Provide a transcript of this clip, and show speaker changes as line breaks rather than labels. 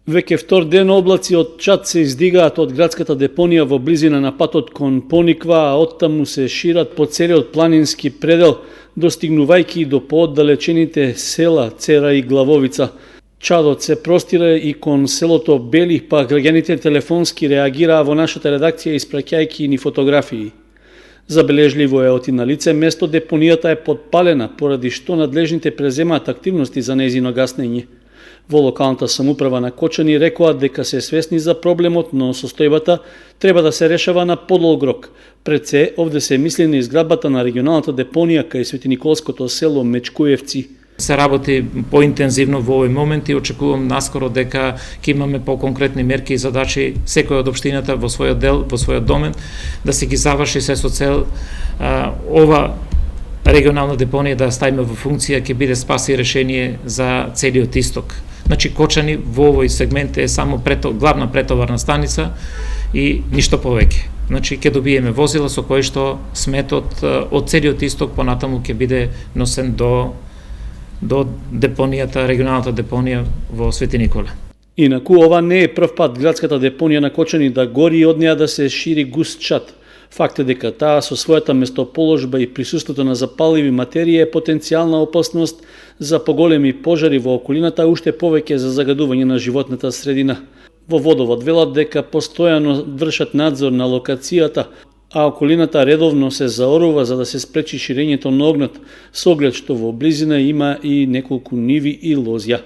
Веќе втор ден облаци од чад се издигаат од градската депонија во близина на патот кон Пониква, а оттаму се шират по целиот планински предел, достигнувајќи до пооддалечените села Цера и Главовица. Чадот се простира и кон селото Бели, па граѓаните телефонски реагираа во нашата редакција испраќајќи ни фотографии. Забележливо е оти на лице место депонијата е подпалена, поради што надлежните преземаат активности за нејзино гаснење. Во локалната самоуправа на Кочани рекоа дека се свесни за проблемот, но состојбата треба да се решава на подолг рок. Пред се, овде се мисли на изградбата на регионалната депонија кај Светиниколското село Мечкуевци.
Се работи поинтензивно во овој момент и очекувам наскоро дека ќе имаме поконкретни мерки и задачи секој од општината во својот дел, во својот домен, да се ги заврши се со цел ова регионална депонија да ставиме во функција, ќе биде спас и решение за целиот исток. Значи Кочани во овој сегмент е само главна претоварна станица и ништо повеќе. Значи ќе добиеме возила со кои што сметот од целиот исток понатаму ќе биде носен до депонијата, регионалната депонија во Свети Никола.
Инаку ова не е прв пат градската депонија на Кочани да гори и од неа да се шири густ чад. Факт е дека таа со својата местоположба и присуството на запаливи материи е потенцијална опасност за поголеми пожари во околината, уште повеќе за загадување на животната средина. Во Водовод велат дека постојано вршат надзор на локацијата, а околината редовно се заорува за да се спречи ширењето на огнот, со оглед што во близина има и неколку ниви и лозја.